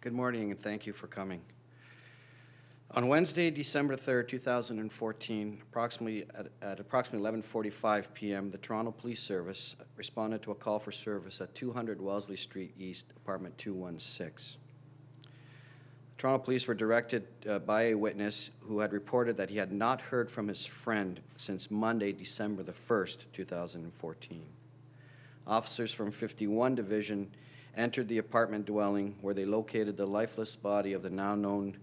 Good morning, and thank you for coming. On Wednesday, December 3rd, 2014, at approximately 11:45 p.m., the Toronto Police Service responded to a call for service at 200 Wellesley Street East, apartment 216. The Toronto Police were directed by a witness who had reported that he had not heard from his friend since Monday, December the 1st, 2014. Officers from 51 Division entered the apartment dwelling where they located the lifeless body of the now known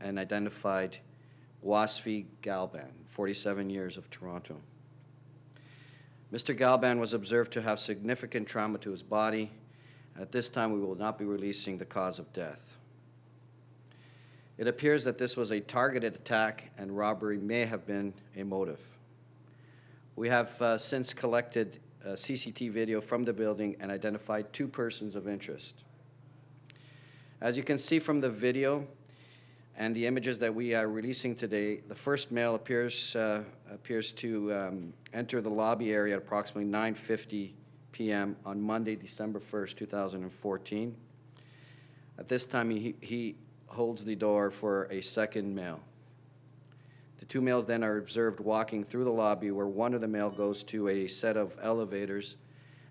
and identified Wasfi Galban, 47 years, of Toronto. Mr. Galban was observed to have significant trauma to his body, and at this time we will not be releasing the cause of death. It appears that this was a targeted attack and robbery may have been a motive. We have since collected CCTV video from the building and identified two persons of interest. As you can see from the video and the images that we are releasing today, the first male appears to enter the lobby area at approximately 9:50 p.m. on Monday, December 1st, 2014. At this time, he holds the door for a second male. The two males then are observed walking through the lobby where one of the male goes to a set of elevators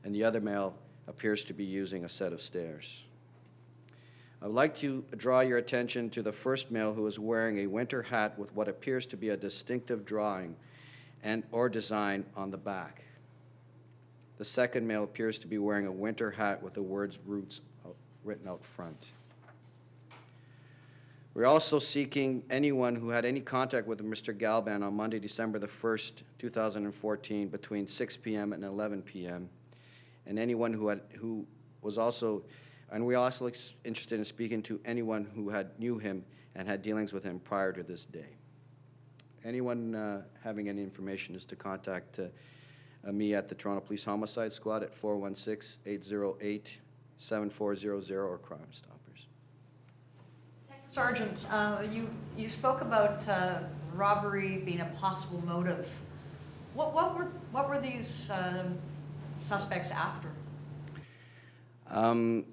and the other male appears to be using a set of stairs. I would like to draw your attention to the first male who is wearing a winter hat with what appears to be a distinctive drawing or design on the back. The second male appears to be wearing a winter hat with the words "Roots" written out front. We're also seeking anyone who had any contact with Mr. Galban on Monday, December the 1st, 2014, between 6 p.m. and 11 p.m., and anyone who was also, and we're also interested in speaking to anyone who knew him and had dealings with him prior to this day. Anyone having any information is to contact me at the Toronto Police Homicide Squad at 416-808-7400 or Crime Stoppers. Sergeant, you spoke about robbery being a possible motive. What were these suspects after? I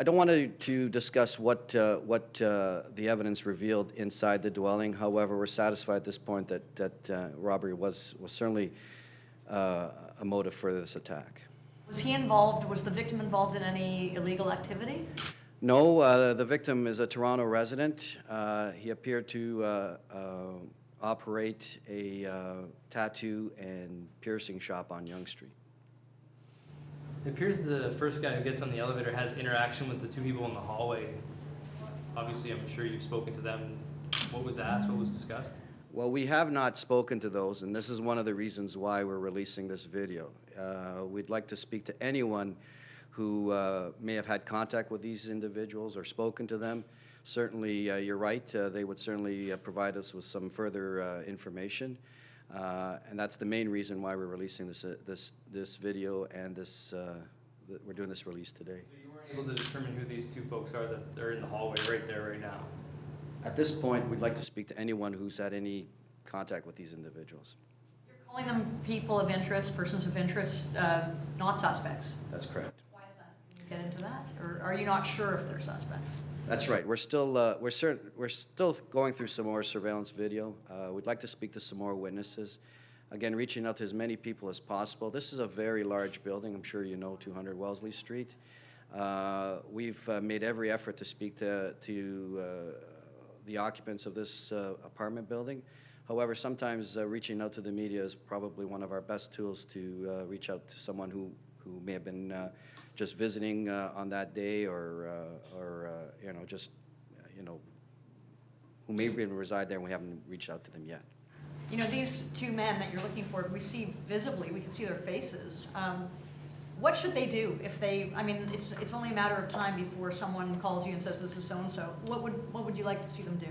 don't want to discuss what the evidence revealed inside the dwelling. However, we're satisfied at this point that robbery was certainly a motive for this attack. Was he involved? Was the victim involved in any illegal activity? No, the victim is a Toronto resident. He appeared to operate a tattoo and piercing shop on Yonge Street. It appears the first guy who gets on the elevator has interaction with the two people in the hallway. Obviously, I'm sure you've spoken to them. What was asked? What was discussed? Well, we have not spoken to those, and this is one of the reasons why we're releasing this video. We'd like to speak to anyone who may have had contact with these individuals or spoken to them. Certainly, you're right, they would certainly provide us with some further information. And that's the main reason why we're releasing this video and we're doing this release today. So you weren't able to determine who these two folks are that are in the hallway right there, right now? At this point, we'd like to speak to anyone who's had any contact with these individuals. You're calling them people of interest, persons of interest, not suspects. That's correct. Why is that? Can you get into that? Or are you not sure if they're suspects? That's right. We're still going through some more surveillance video. We'd like to speak to some more witnesses. Again, reaching out to as many people as possible. This is a very large building. I'm sure you know 200 Wellesley Street. We've made every effort to speak to the occupants of this apartment building. However, sometimes reaching out to the media is probably one of our best tools to reach out to someone who may have been just visiting on that day, or who may even reside there, and we haven't reached out to them yet. You know, these two men that you're looking for, we see visibly, we can see their faces. What should they do if they, I mean, it's only a matter of time before someone calls you and says this is so-and-so. What would you like to see them do?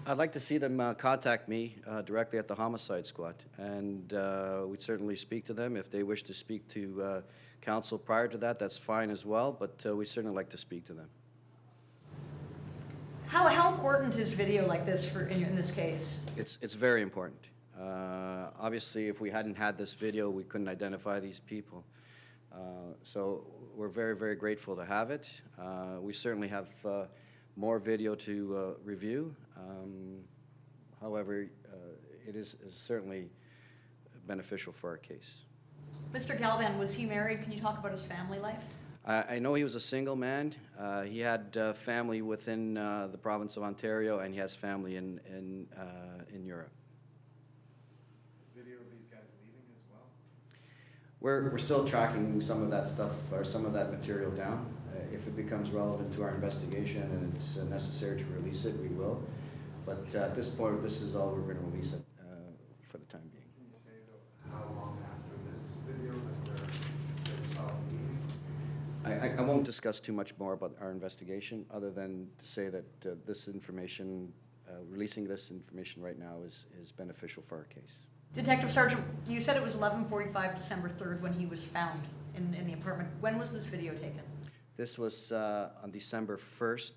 I'd like to see them contact me directly at the Homicide Squad, and we'd certainly speak to them. If they wish to speak to counsel prior to that, that's fine as well, but we'd certainly like to speak to them. How important is video like this in this case? It's very important. Obviously, if we hadn't had this video, we couldn't identify these people. So we're very, very grateful to have it. We certainly have more video to review. However, it is certainly beneficial for our case. Mr. Galvan, was he married? Can you talk about his family life? I know he was a single man. He had family within the province of Ontario, and he has family in Europe. Video of these guys leaving as well? We're still tracking some of that stuff, or some of that material down. If it becomes relevant to our investigation and it's necessary to release it, we will. But at this point, this is all we're going to release it for the time being. Can you say though, how long after this video that they saw leaving? I won't discuss too much more about our investigation, other than to say that this information, releasing this information right now is beneficial for our case. Detective Sergeant, you said it was 11:45 December 3rd when he was found in the apartment. When was this video taken? This was on December 1st,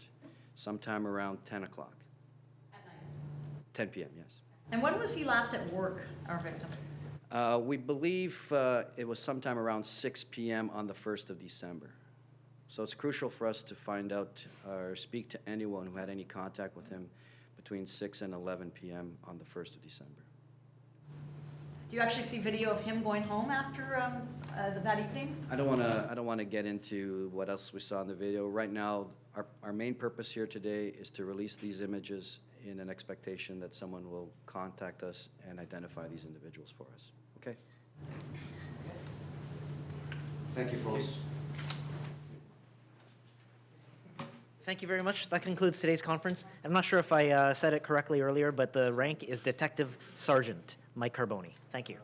sometime around 10 o'clock. At night. 10 p.m., yes. And when was he last at work, our victim? We believe it was sometime around 6 p.m. on the 1st of December. So it's crucial for us to find out or speak to anyone who had any contact with him between 6 and 11 p.m. on the 1st of December. Do you actually see video of him going home after that evening? I don't want to get into what else we saw in the video. Right now, our main purpose here today is to release these images in an expectation that someone will contact us and identify these individuals for us. Okay? Thank you, folks. Thank you very much. That concludes today's conference. I'm not sure if I said it correctly earlier, but the rank is Detective Sergeant Mike Carbone. Thank you.